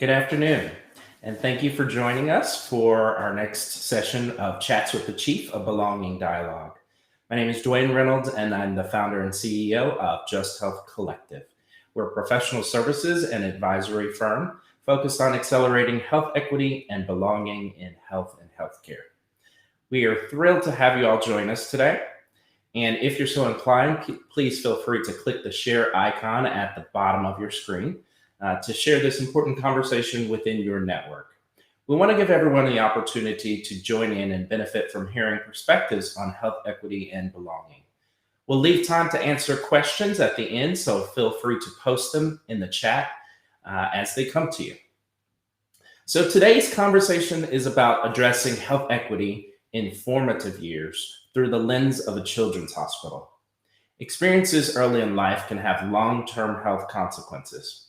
Good afternoon, and thank you for joining us for our next session of Chats with the Chief, a Belonging Dialogue. My name is Duane Reynolds, and I'm the founder and CEO of Just Health Collective. We're a professional services and advisory firm focused on accelerating health equity and belonging in health and healthcare. We are thrilled to have you all join us today. And if you're so inclined, please feel free to click the share icon at the bottom of your screen to share this important conversation within your network. We want to give everyone the opportunity to join in and benefit from hearing perspectives on health equity and belonging. We'll leave time to answer questions at the end, so feel free to post them in the chat as they come to you. So today's conversation is about addressing health equity in formative years through the lens of a children's hospital. Experiences early in life can have long-term health consequences.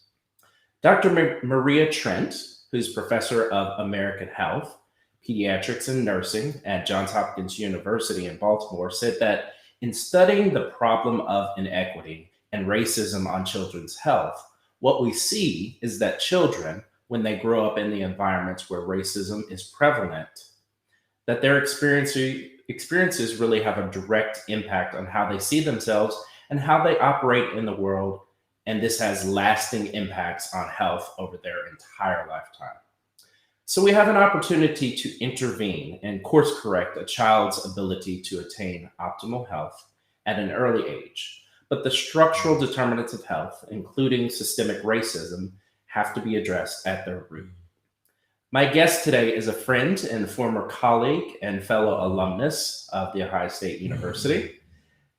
Dr. Maria Trent, who's professor of American Health, Pediatrics, and Nursing at Johns Hopkins University in Baltimore, said that in studying the problem of inequity and racism on children's health, what we see is that children, when they grow up in the environments where racism is prevalent, that their experiences really have a direct impact on how they see themselves and how they operate in the world. And this has lasting impacts on health over their entire lifetime. So we have an opportunity to intervene and course correct a child's ability to attain optimal health at an early age. But the structural determinants of health, including systemic racism, have to be addressed at their root. My guest today is a friend and former colleague and fellow alumnus of The Ohio State University,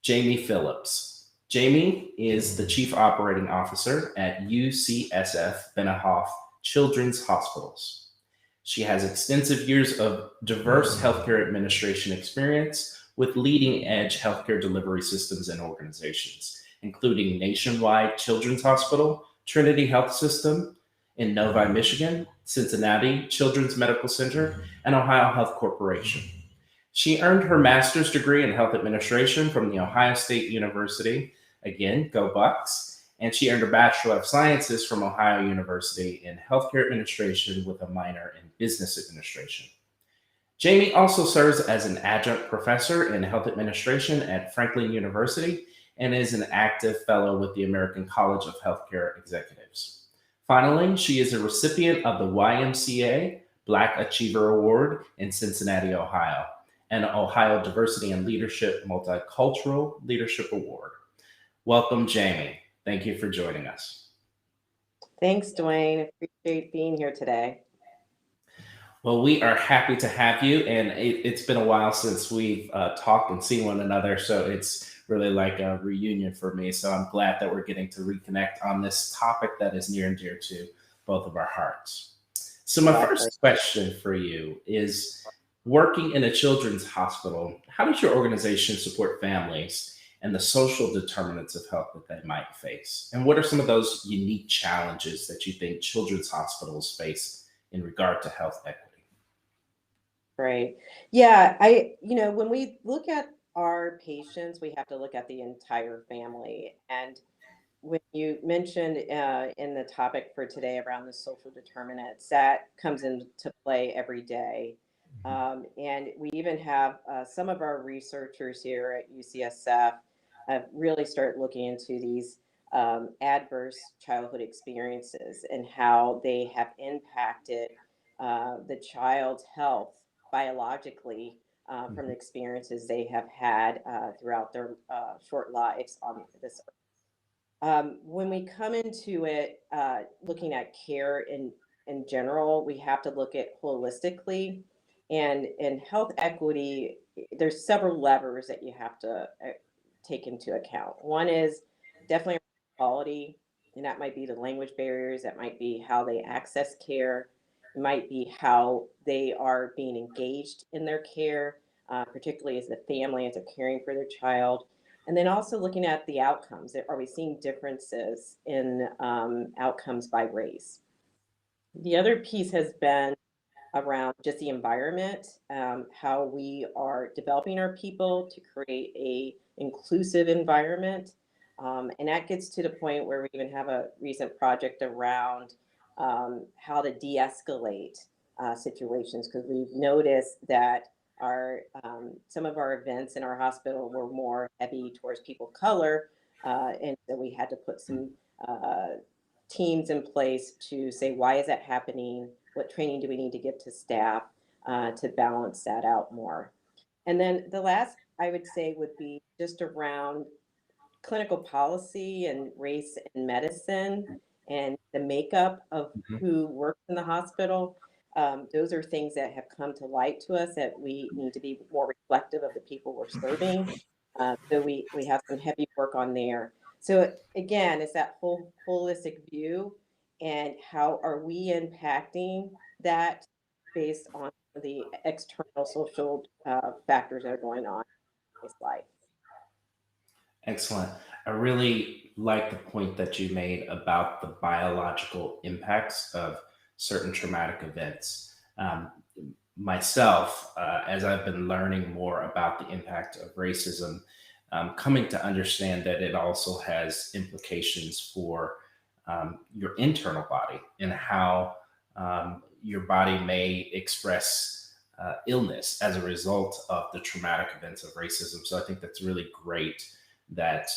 Jamie Phillips. Jamie is the Chief Operating Officer at UCSF Benioff Children's Hospitals. She has extensive years of diverse healthcare administration experience with leading-edge healthcare delivery systems and organizations, including Nationwide Children's Hospital, Trinity Health System in Novi, Michigan, Cincinnati Children's Medical Center, and Ohio Health Corporation. She earned her master's degree in health administration from The Ohio State University. Again, go Bucks. And she earned her Bachelor of Sciences from Ohio University in Healthcare Administration with a minor in Business Administration. Jamie also serves as an adjunct professor in health administration at Franklin University and is an active fellow with the American College of Healthcare Executives. Finally, she is a recipient of the YMCA Black Achiever Award in Cincinnati, Ohio, and Ohio Diversity and Leadership Multicultural Leadership Award. Welcome, Jamie. Thank you for joining us. Thanks, Duane. Appreciate being here today. Well, we are happy to have you, and it's been a while since we've talked and seen one another, so it's really like a reunion for me. So I'm glad that we're getting to reconnect on this topic that is near and dear to both of our hearts. So my first question for you is, working in a children's hospital, how does your organization support families and the social determinants of health that they might face? And what are some of those unique challenges that you think children's hospitals face in regard to health equity? Right. Yeah, when we look at our patients, we have to look at the entire family. And when you mentioned in the topic for today around the social determinants, that comes into play every day. And we even have some of our researchers here at UCSF really start looking into these adverse childhood experiences and how they have impacted the child's health biologically from the experiences they have had throughout their short lives on this earth. When we come into it, looking at care in general, we have to look at holistically. And in health equity, there's several levers that you have to take into account. One is definitely quality, and that might be the language barriers, that might be how they access care, it might be how they are being engaged in their care, particularly as the family as they're caring for their child. And then also looking at the outcomes. Are we seeing differences in outcomes by race? The other piece has been around just the environment, how we are developing our people to create a inclusive environment. And that gets to the point where we even have a recent project around how to de-escalate situations, because we've noticed that our some of our events in our hospital were more heavy towards people of color, and so we had to put some uh, teams in place to say, why is that happening? What training do we need to give to staff to balance that out more? And then the last I would say would be just around clinical policy and race in medicine and the makeup of Mhm. who works in the hospital. Those are things that have come to light to us that we need to be more reflective of the people we're serving. So we have some heavy work on there. So again, it's that whole holistic view, and how are we impacting that based on the external social factors that are going on in this life. Excellent. I really like the point that you made about the biological impacts of certain traumatic events. Myself, as I've been learning more about the impact of racism, coming to understand that it also has implications for your internal body and how your body may express illness as a result of the traumatic events of racism. So I think that's really great that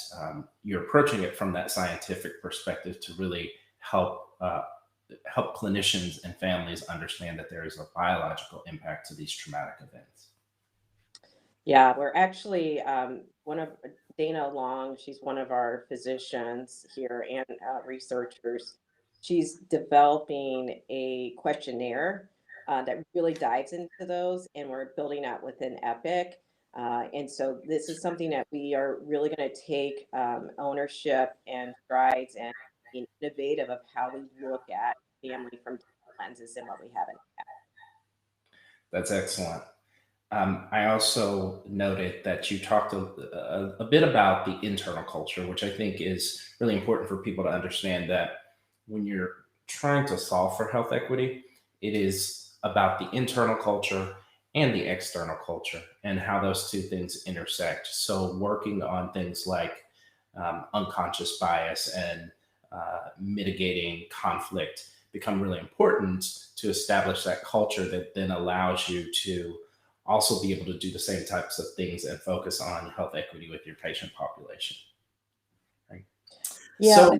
you're approaching it from that scientific perspective to really help clinicians and families understand that there is a biological impact to these traumatic events. Yeah, we're actually one of Dana Long, she's one of our physicians here and researchers. She's developing a questionnaire that really dives into those, and we're building out within Epic. And so this is something that we are really going to take ownership and strides and being innovative of how we look at family from different lenses than what we have in. That's excellent. I also noted that you talked a bit about the internal culture, which I think is really important for people to understand that when you're trying to solve for health equity, it is about the internal culture and the external culture and how those two things intersect. So, working on things like unconscious bias and mitigating conflict become really important to establish that culture that then allows you to also be able to do the same types of things and focus on health equity with your patient population. Right. Yeah, So,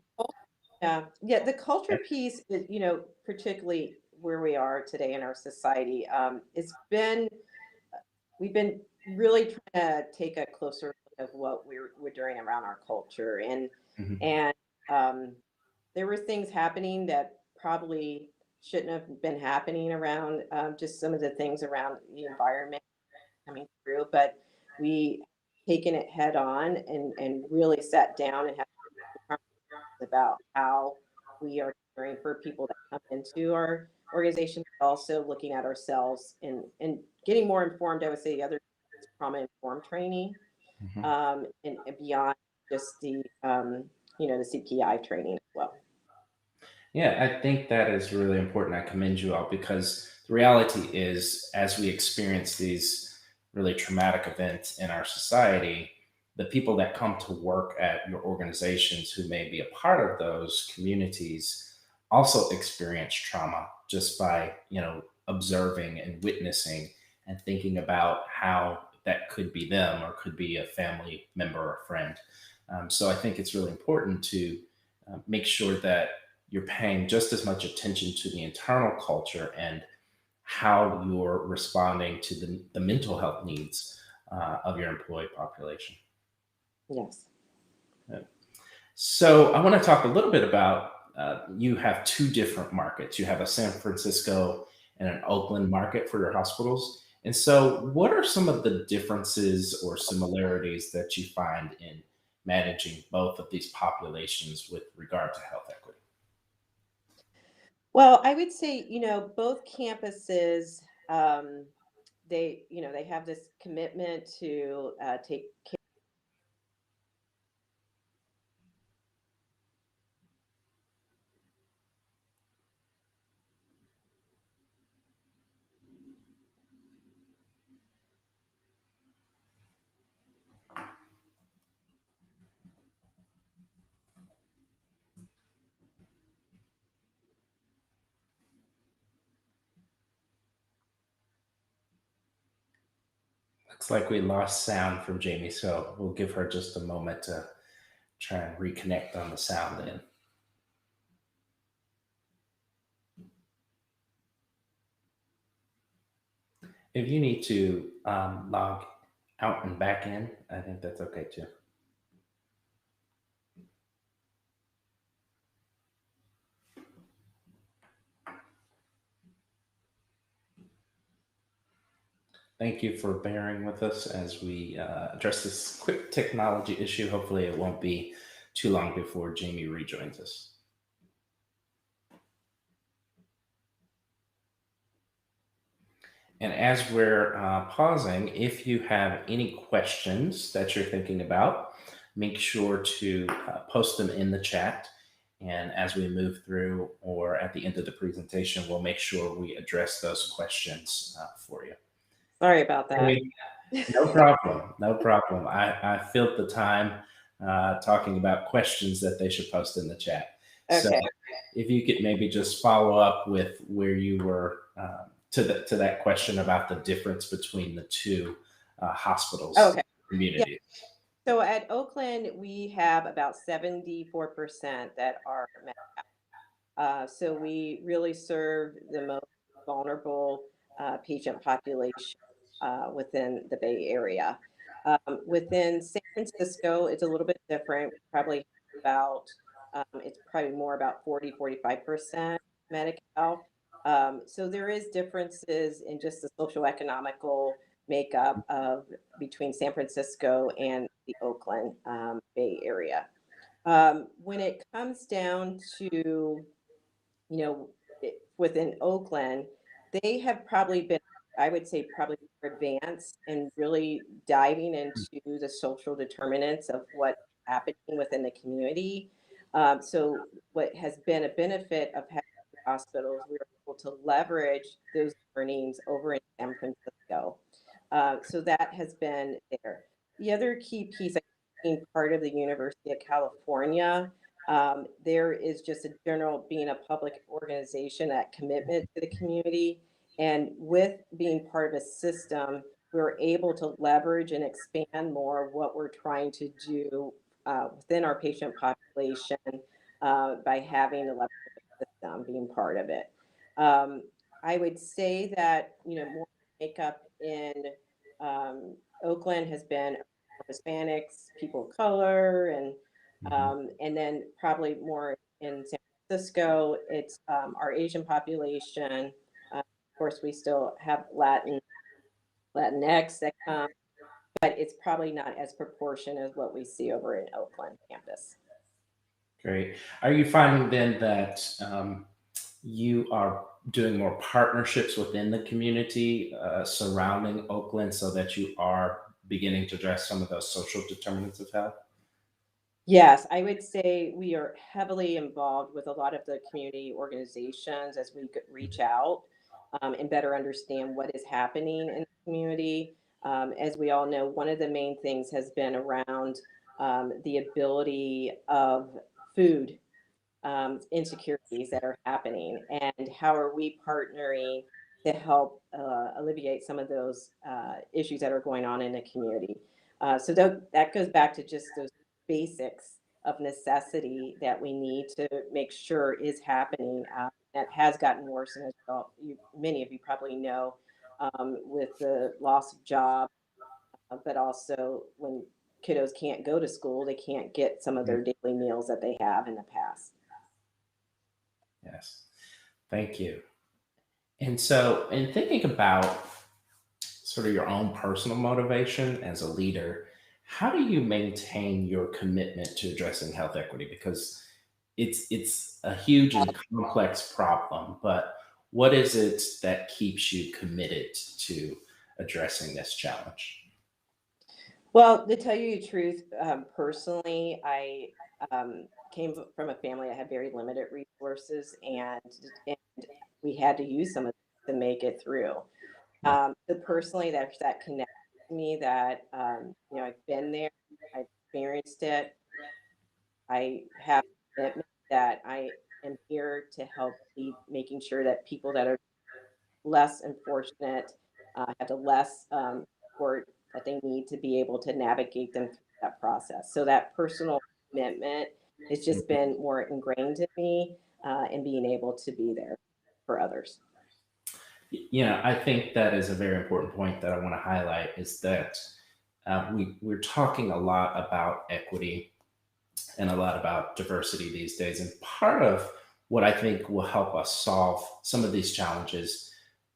yeah, the culture piece is, particularly where we are today in our society, we've been really trying to take a closer look of what we're doing around our culture, mhm, and um, there were things happening that probably shouldn't have been happening around just some of the things around the environment coming through, but we taken it head on and really sat down and had about how we are caring for people that come into our organization, but also looking at ourselves and getting more informed. I would say the other is trauma informed training, mhm. and beyond just the CPI training as well. Yeah, I think that is really important. I commend you all because the reality is, as we experience these really traumatic events in our society, the people that come to work at your organizations who may be a part of those communities also experience trauma just by, observing and witnessing and thinking about how that could be them or could be a family member or friend. So I think it's really important to make sure that you're paying just as much attention to the internal culture and how you're responding to the mental health needs of your employee population. Yes. Yeah. So, I want to talk a little bit about you have two different markets. You have a San Francisco and an Oakland market for your hospitals. And so, what are some of the differences or similarities that you find in managing both of these populations with regard to health equity? Well, I would say, both campuses, they have this commitment to take Looks like we lost sound from Jamie, so we'll give her just a moment to try and reconnect on the sound in. If you need to log out and back in, I think that's okay too. Thank you for bearing with us as we address this quick technology issue. Hopefully, it won't be too long before Jamie rejoins us. And as we're pausing, if you have any questions that you're thinking about, make sure to post them in the chat. And as we move through or at the end of the presentation, we'll make sure we address those questions for you. Sorry about that. No problem. No problem. I filled the time talking about questions that they should post in the chat. Okay. So if you could maybe just follow up with where you were to that question about the difference between the two hospitals communities. Yeah. So at Oakland, we have about 74% that are Med-Cal. So we really serve the most vulnerable patient population within the Bay Area. Within San Francisco, it's a little bit different. Probably about, it's probably more about 45% Medi-Cal. So there is differences in just the social economical makeup of between San Francisco and the Oakland Bay Area. When it comes down to, within Oakland, they have probably been, I would say, probably more advanced in really diving into the social determinants of what's happening within the community. So, what has been a benefit of having two hospitals, we were able to leverage those learnings over in San Francisco. So that has been there. The other key piece, I think, being part of the University of California, there is just a general being a public organization, that commitment to the community. And with being part of a system, we're able to leverage and expand more what we're trying to do within our patient population by having a leverage system being part of it. I would say that, more makeup in Oakland has been Hispanics, people of color, and then probably more in San Francisco, it's our Asian population. Of course, we still have Latinx that come, but it's probably not as proportion as what we see over in Oakland campus. Great. Are you finding then that you are doing more partnerships within the community surrounding Oakland so that you are beginning to address some of those social determinants of health? Yes, I would say we are heavily involved with a lot of the community organizations as we reach out and better understand what is happening in the community. As we all know, one of the main things has been around the ability of food insecurities that are happening, and how are we partnering to help alleviate some of those issues that are going on in the community. So that goes back to just those basics of necessity that we need to make sure is happening. That has gotten worse, and as well, many of you probably know, with the loss of job, but also when kiddos can't go to school, they can't get some of their daily meals that they have in the past. Yes. Thank you. And so, in thinking about sort of your own personal motivation as a leader, how do you maintain your commitment to addressing health equity? Because it's a huge and complex problem, but what is it that keeps you committed to addressing this challenge? Well, to tell you the truth, personally, I came from a family that had very limited resources, and we had to use some of it to make it through. Yeah. So personally, there's that connection to me that I've been there, I've experienced it. I have a commitment that I am here to help lead, making sure that people that are less unfortunate have the less support they need to be able to navigate them through that process. So that personal commitment has just been more ingrained in me, and being able to be there for others. I think that is a very important point that I want to highlight is that we're talking a lot about equity and a lot about diversity these days. And part of what I think will help us solve some of these challenges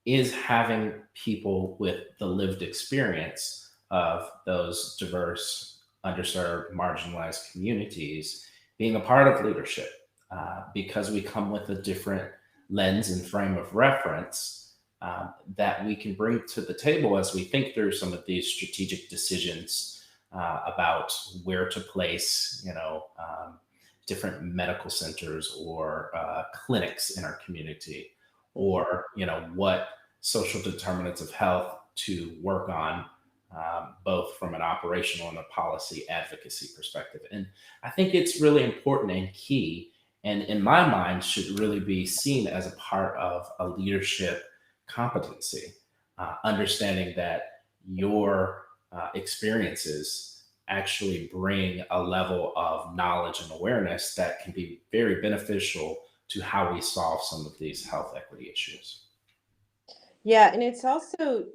is having people with the lived experience of those diverse, underserved, marginalized communities being a part of leadership, because we come with a different lens and frame of reference that we can bring to the table as we think through some of these strategic decisions about where to place, different medical centers or clinics in our community, or what social determinants of health to work on, both from an operational and a policy advocacy perspective. And I think it's really important and key, and in my mind should really be seen as a part of a leadership competency, understanding that your experiences actually bring a level of knowledge and awareness that can be very beneficial to how we solve some of these health equity issues. Yeah, and it's also,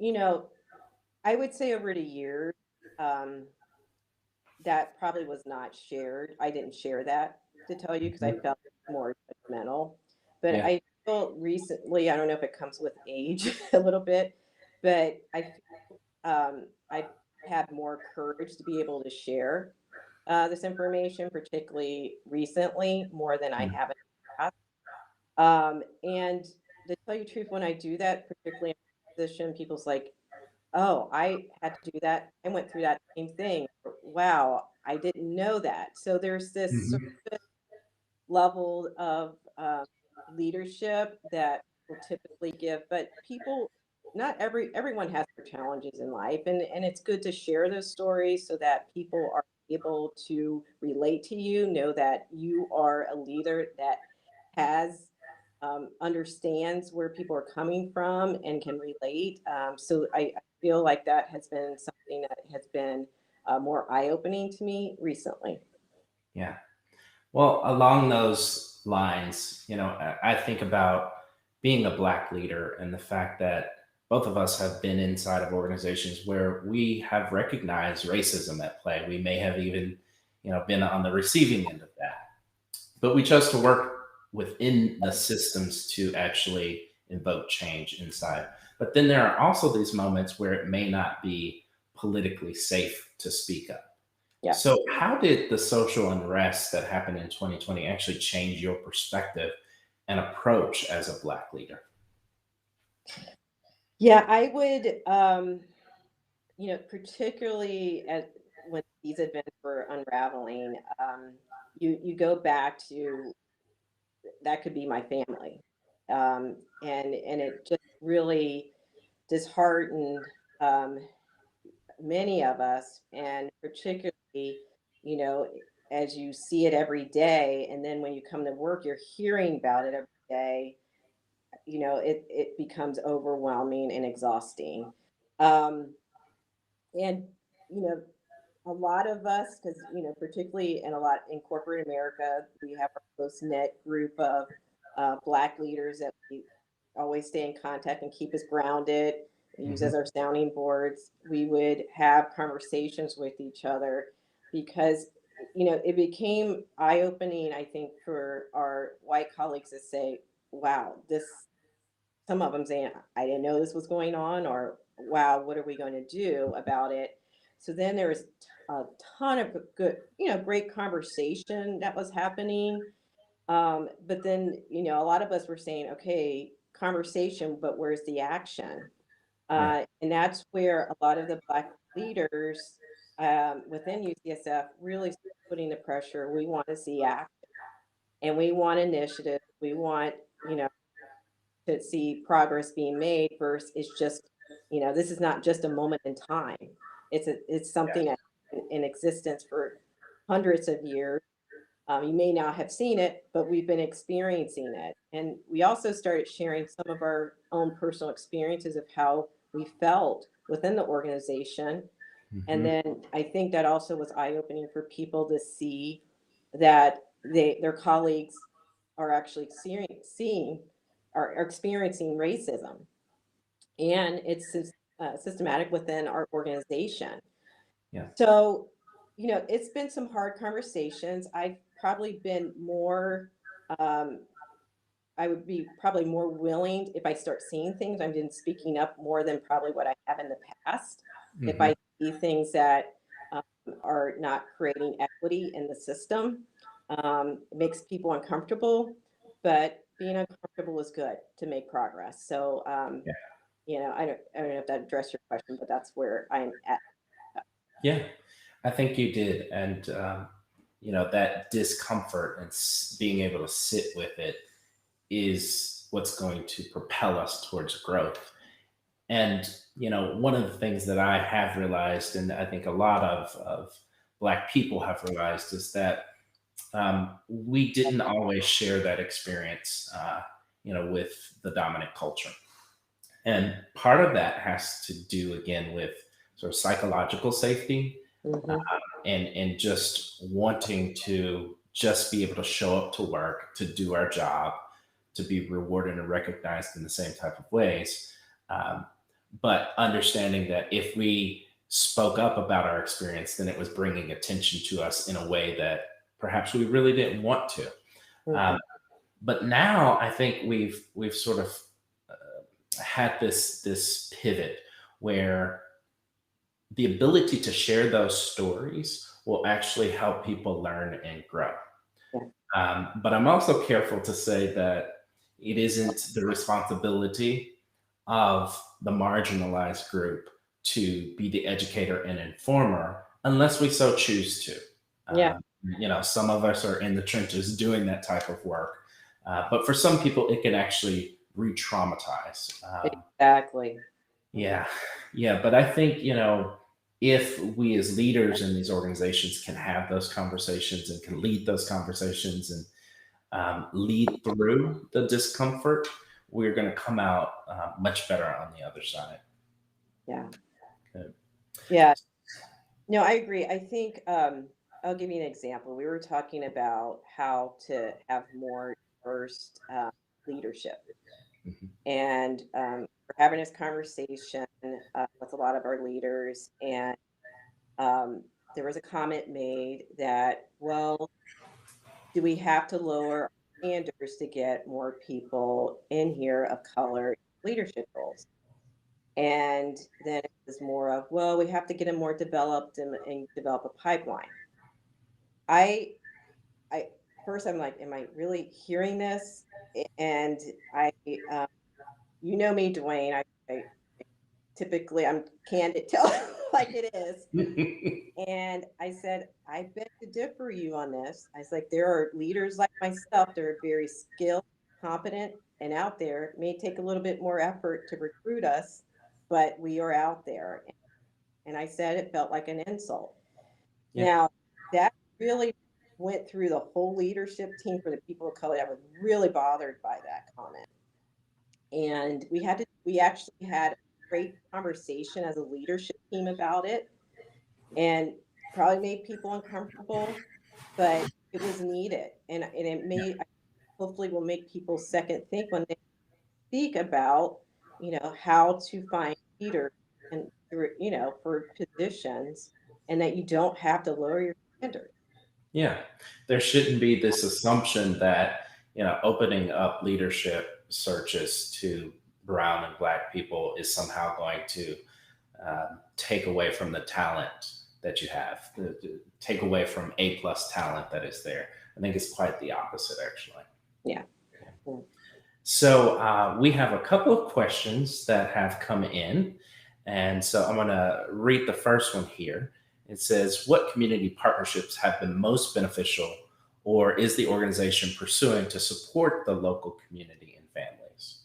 I would say over the years, um, that probably was not shared. I didn't share that, to tell you, because I Mhm. felt more judgmental. But Yeah. I feel recently, I don't know if it comes with age a little bit, but I've had more courage to be able to share this information, particularly recently, more than I Mm. have in the past. And to tell you the truth, when I do that, particularly in a position, people's like, "Oh, I had to do that. I went through that same thing. Wow, I didn't know that." So there's this sort Mhm. of level of leadership that will typically give, but people, not everyone has their challenges in life, and it's good to share those stories so that people are able to relate to you, know that you are a leader that has understands where people are coming from and can relate. So I feel like that has been something that has been more eye-opening to me recently. Yeah. Well, along those lines, I think about being a Black leader and the fact that both of us have been inside of organizations where we have recognized racism at play. We may have even, been on the receiving end of that, but we chose to work within the systems to actually invoke change inside. But then there are also these moments where it may not be politically safe to speak up. Yeah. So, how did the social unrest that happened in 2020 actually change your perspective and approach as a Black leader? Yeah, I would, particularly when these events were unraveling, you go back to that could be my family, and it just really disheartened um, many of us, and particularly, you know, as you see it every day, and then when you come to work, you're hearing about it every day. It becomes overwhelming and exhausting. Um, and you know, a lot of us, because particularly in a lot in corporate America, we have our close knit group of Black leaders that we always stay in contact and keep us grounded, use as Mhm. our sounding boards. We would have conversations with each other because it became eye opening. I think for our white colleagues to say, "Wow, this." Some of them saying, "I didn't know this was going on," or "Wow, what are we going to do about it?" So then there was a ton of good, great conversation that was happening. But then, a lot of us were saying, "Okay, conversation, but where's the action?" Yeah. And that's where a lot of the Black leaders within UCSF really started putting the pressure. We want to see action, and we want initiative. We want, to see progress being made versus it's just, this is not just a moment in time. It's something that's in existence for hundreds of years. You may not have seen it, but we've been experiencing it. And we also started sharing some of our own personal experiences of how we felt within the organization. And Mhm. then I think that also was eye-opening for people to see that their colleagues are actually seeing are experiencing racism, and it's systematic within our organization. Yeah. So, it's been some hard conversations. I've probably been more, um, I would be probably more willing if I start seeing things. I've been speaking up more than probably what I have in the past. If Mhm. I see things that um, are not creating equity in the system, it makes people uncomfortable. But being uncomfortable is good to make progress. So, Yeah. I don't know if that addressed your question, but that's where I'm at. Yeah. I think you did, and that discomfort and being able to sit with it is what's going to propel us towards growth. And one of the things that I have realized, and I think a lot of Black people have realized, is that we didn't always share that experience, with the dominant culture. And part of that has to do again with sort of psychological safety, Hmm. and just wanting to just be able to show up to work, to do our job, to be rewarded and recognized in the same type of ways. Um, but understanding that if we spoke up about our experience, then it was bringing attention to us in a way that perhaps we really didn't want to. Hmm. Um, but now I think we've sort of had this pivot where the ability to share those stories will actually help people learn and grow. Yeah. But I'm also careful to say that it isn't the responsibility of the marginalized group to be the educator and informer unless we so choose to. Yeah. Um, some of us are in the trenches doing that type of work. But for some people, it can actually re traumatize. Exactly. Yeah, yeah, but I think, if we as leaders in these organizations can have those conversations and can lead those conversations and lead through the discomfort, we're going to come out much better on the other side. Yeah. Good. Yeah. No, I agree. I think I'll give you an example. We were talking about how to have more diverse leadership, Mhm. and we're having this conversation with a lot of our leaders, and um, there was a comment made that, well, do we have to lower our standards to get more people in here of color in leadership roles? And then it was more of, well, we have to get them more developed and develop a pipeline. I, I first I'm like, am I really hearing this? And I, um, you know me, Duane. I typically I'm candid, tell like it is. And I said, I beg to differ you on this. I was like, there are leaders like myself that are very skilled, competent, and out there. It may take a little bit more effort to recruit us, but we are out there. And I said it felt like an insult. Yeah, Now, that really went through the whole leadership team for the people of color. I was really bothered by that comment. And we actually had a great conversation as a leadership team about it, and probably made people uncomfortable, but it was needed. And it yeah, made, hopefully will make people second think when they speak about, how to find leaders and, for positions, and that you don't have to lower your standards. yeah. There shouldn't be this assumption that, opening up leadership searches to brown and black people is somehow going to take away from the talent that you have, take away from A+ talent that is there. I think it's quite the opposite, actually. Yeah. Mm. So we have a couple of questions that have come in. And so I'm going to read the first one here. It says, what community partnerships have been most beneficial, or is the organization pursuing to support the local community and families?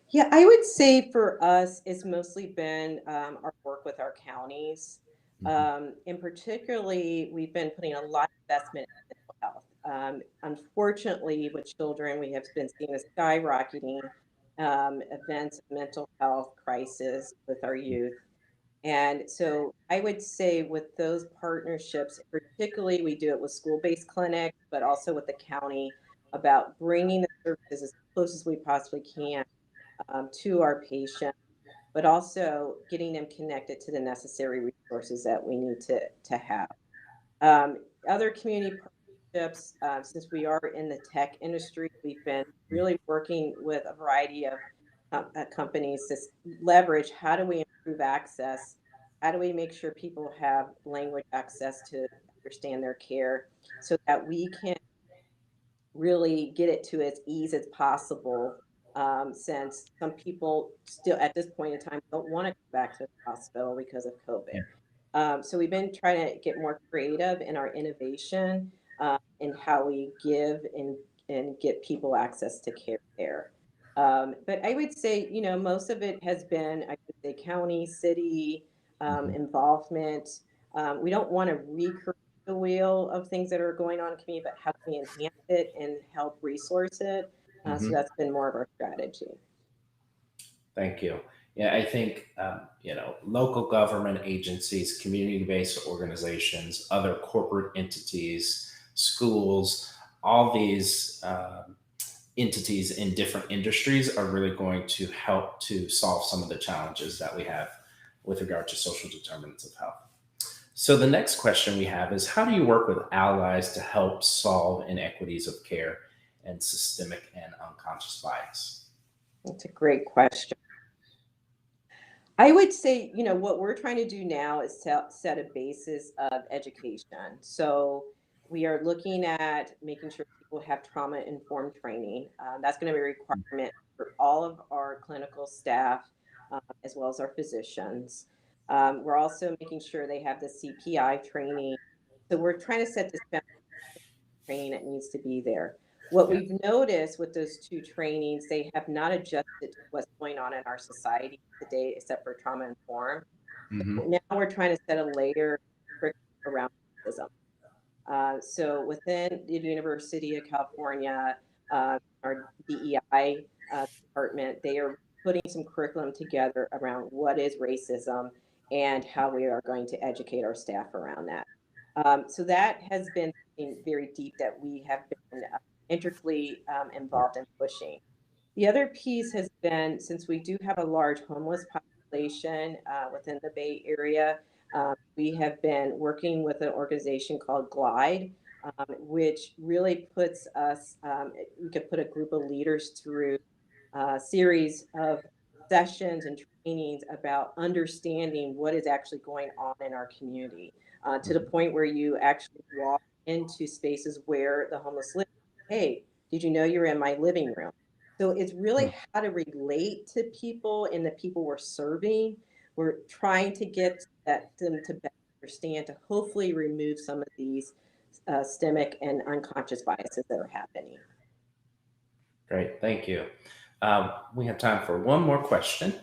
Yeah, I would say for us, it's mostly been our work with our counties. Mhm. And particularly, we've been putting a lot of investment in mental health. Unfortunately, with children, we have been seeing a skyrocketing events of mental health crisis with our youth. And so I would say with those partnerships, particularly we do it with school-based clinics, but also with the county about bringing the services as close as we possibly can to our patients, but also getting them connected to the necessary resources that we need to have. Other community partnerships, since we are in the tech industry, we've been really working with a variety of companies to leverage how do we improve access? How do we make sure people have language access to understand their care so that we can really get it to as ease as possible, since some people still at this point in time don't want to go back to the hospital because of COVID. Yeah. So we've been trying to get more creative in our innovation in how we give and get people access to care there. But I would say, most of it has been, I would say, county, city Mhm. involvement. We don't want to recreate the wheel of things that are going on in the community, but how can we enhance it and help resource it? So Mhm. that's been more of our strategy. Thank you. Yeah, I think local government agencies, community-based organizations, other corporate entities, schools, all these entities in different industries are really going to help to solve some of the challenges that we have with regard to social determinants of health. So the next question we have is, how do you work with allies to help solve inequities of care and systemic and unconscious bias? That's a great question. I would say, what we're trying to do now is set a basis of education. So we are looking at making sure people have trauma-informed training. That's going to be a requirement for all of our clinical staff, as well as our physicians. We're also making sure they have the CPI training. So we're trying to set this training that needs to be there. What Yeah. we've noticed with those two trainings, they have not adjusted to what's going on in our society today, except for trauma informed. Hmm. Now we're trying to set a layer around racism. So within the University of California, our DEI department, they are putting some curriculum together around what is racism and how we are going to educate our staff around that. So that has been something very deep that we have been intricately involved in pushing. The other piece has been, since we do have a large homeless population within the Bay Area, we have been working with an organization called Glide, which really puts us, we could put a group of leaders through a series of sessions and trainings about understanding what is actually going on in our community, to the point where you actually walk into spaces where the homeless live. Hey, did you know you're in my living room? So it's really how to relate to people and the people we're serving. We're trying to get them to better understand, to hopefully remove some of these systemic and unconscious biases that are happening. Great, thank you. We have time for one more question.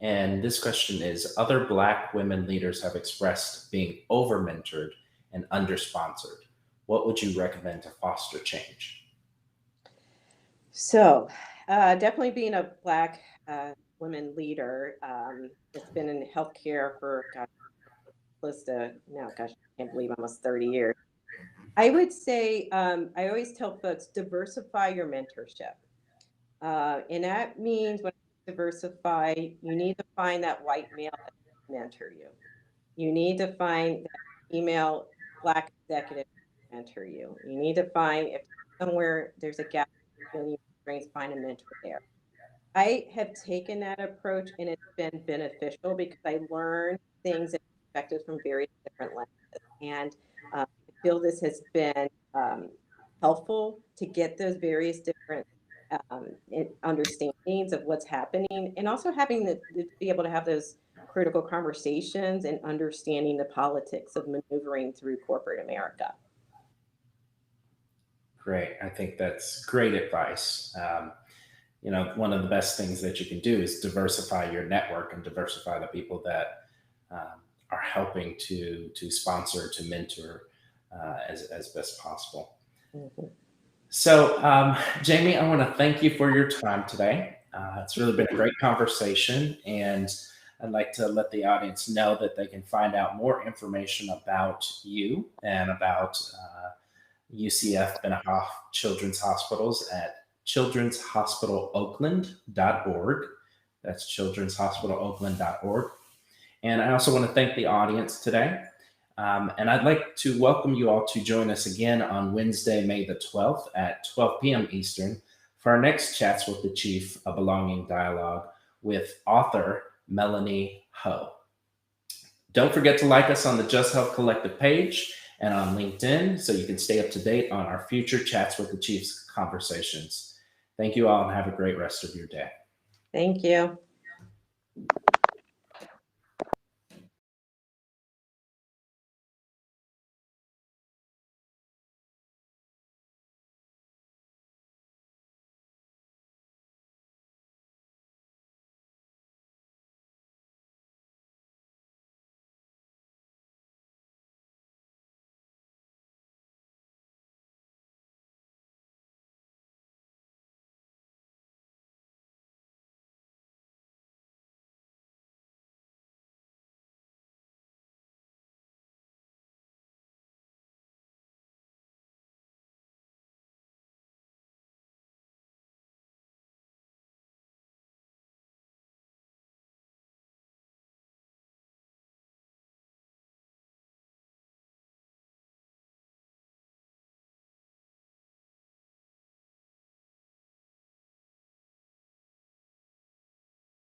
And this question is, other Black women leaders have expressed being over-mentored and under-sponsored. What would you recommend to foster change? So, definitely being a Black women leader that's been in healthcare for, gosh, close to now, gosh, I can't believe almost 30 years. I would say, I always tell folks, diversify your mentorship. And that means when you diversify, you need to find that white male that can mentor you. You need to find that female Black executive to mentor you. You need to find if somewhere there's a gap, you need to find a mentor there. I have taken that approach and it's been beneficial because I learned things and perspectives from various different lenses. And I feel this has been helpful to get those various different understandings of what's happening and also having to be able to have those critical conversations and understanding the politics of maneuvering through corporate America. Great. I think that's great advice. One of the best things that you can do is diversify your network and diversify the people that are helping to sponsor, to mentor as best possible. Mhm. So, Jamie, I want to thank you for your time today. It's really been a great conversation, and I'd like to let the audience know that they can find out more information about you and about UCF Benioff Children's Hospitals at childrenshospitaloakland.org. That's childrenshospitaloakland.org. And I also want to thank the audience today. And I'd like to welcome you all to join us again on Wednesday, May the 12th at 12 p.m. Eastern for our next Chats with the Chief, a Belonging Dialogue with author Melanie Ho. Don't forget to like us on the Just Health Collective page and on LinkedIn so you can stay up to date on our future Chats with the Chiefs conversations. Thank you all and have a great rest of your day. Thank you.